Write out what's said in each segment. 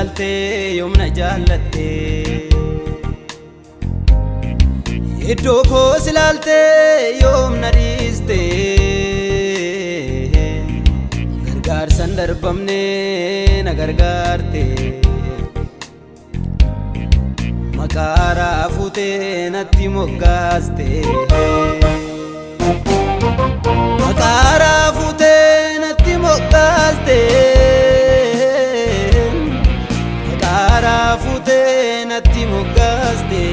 silalte yomna jaalatte iddoo koo silalte yomna dhiiste gargaarsan darbamne na gargaarte maqaara fuutee natti moggaaste maqaara fuutee natti moggaaste maqaara fuutee natti moggaaste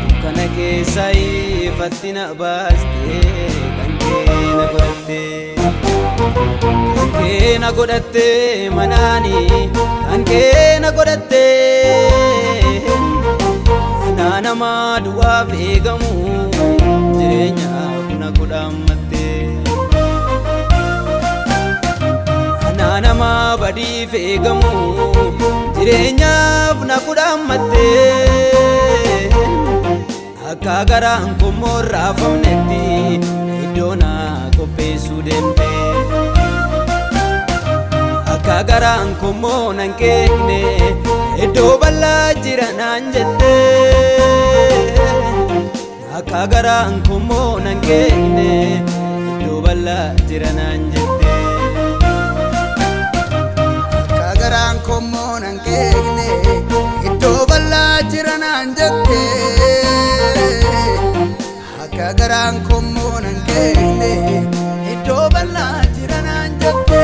dukkana keessa ifatti na baaste kan kee na godhatte kan kee na godhatte manaani kan kee na godhatte nama du'aaf eegamu jireenyaaf na godhammatte nama badiif eegamu jireenyaaf na godhammatte akka garaan kommoo raafamnetti iddoo na qopheessuu deemte akka garaan kommoo nan keekne iddoo bal'aa jira naan jette akka garaan kommoo nan keekne iddoo bal'aa jira naan jette akka garaan kommoo nan keekne iddoo bal'aa jira naan jette akka garaan kommoo nan keekne iddoo bal'aa jira naan jette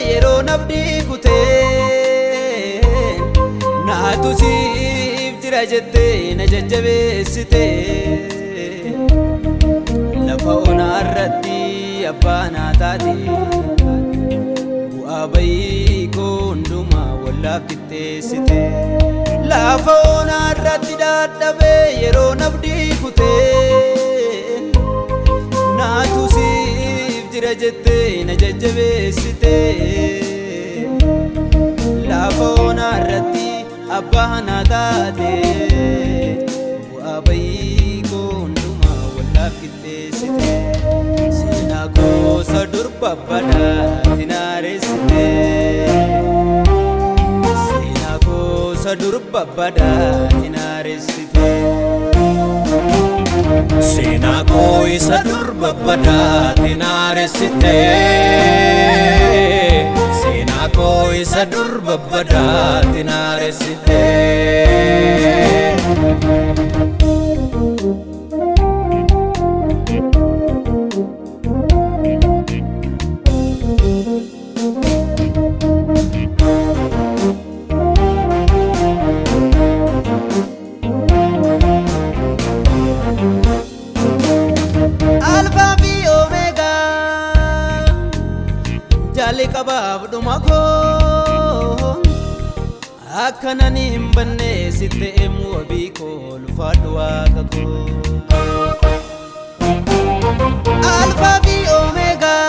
yeroo nabdi kutee naatu siif jira jettee na jajjabeessite lafa onaa irratti abbaa naa taate bu'aa bayii koo hundumaa wallaaf qixxeessite lafa onaa irratti dadhabee yeroo nabdi kutee naatu siif jira jettee na jajjabeessite lafa onaa irratti abbaa naa taate bu'aa bayii koo hundumaa wallaaf qixxeessite seenaa koo isa dur babbadaatti naareessite seenaa koo isa dur babbadaatti naareessite seenaa koo isa dur babbadaatti naareessite seenaa koo isa dur babbadaatti naareessite jaalli qabaaf dhuma koo akkanan hin banne sitte emu wabii koo ulfaadhu waaqa koo alfaa fi omeegaa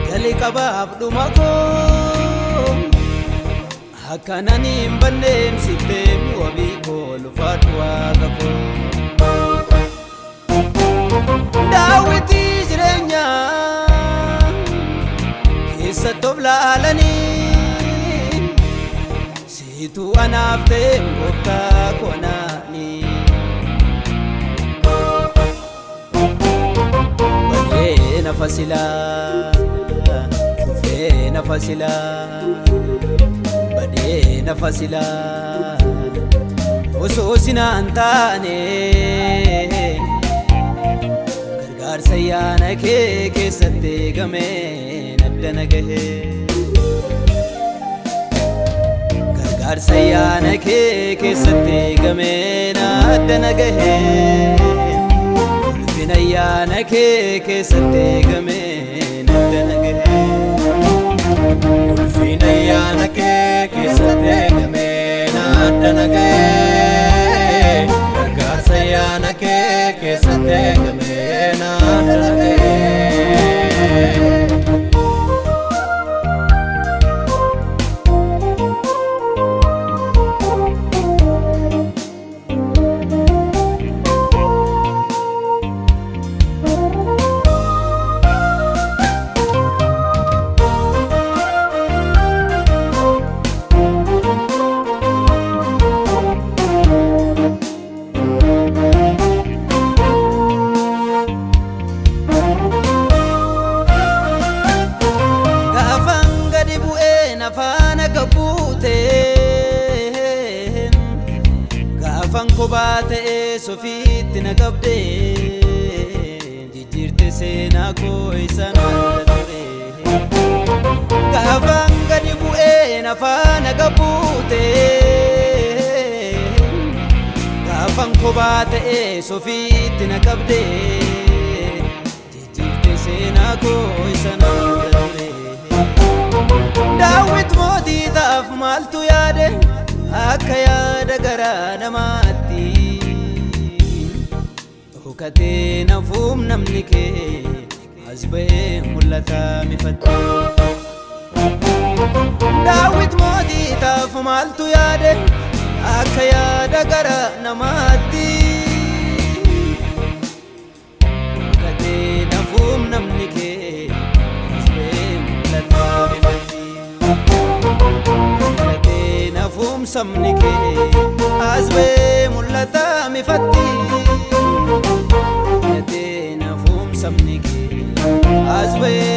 jaalli qabaaf dhuma koo akkanan hin banne sitte emu wabii koo ulfaadhu waaqa koo daawwitii jireenyaa keessa toblaalanii siitu anaaf ta'e gooftaa konaanii badee nafa silaa dhufee nafa silaa badee nafa silaa osoo sinaan taane gargaarsa ayyaana kee keessatti eegamee naddana gahee gargaarsa ayyaana kee keessatti eegamee naddana gahee ulfina ayyaana kee keessatti eegamee natti nagahee. Ulfina ayyaana kee keessatti eegamee natti nagahee. Gargaarsa ayyaana kee keessatti eegamee natti nagahee. Gaafan kophaa ta'ee sofiitti na qabdee jijjiirte seenaa koo isa naan ture. Gaafan gadi bu'ee nafaa na qabbuutee gaafan kophaa ta'ee sofiitti na qabdee jijjiirte seenaa koo isa naan ture. Daawit mootii ta'aaf maaltu yaade akka yaada garaa namaatti dhokatee nafuum namni kee as ba'ee mul'ata mifatte. Daawit mootii ta'aaf maaltu yaade akka yaada garaa namaatti dhokatee nafuum namni kee as ba'ee mul'ata mifatte. Nafuum sabni kee as ba'ee mul'ata mifatti. Nafuum sabni kee as ba'ee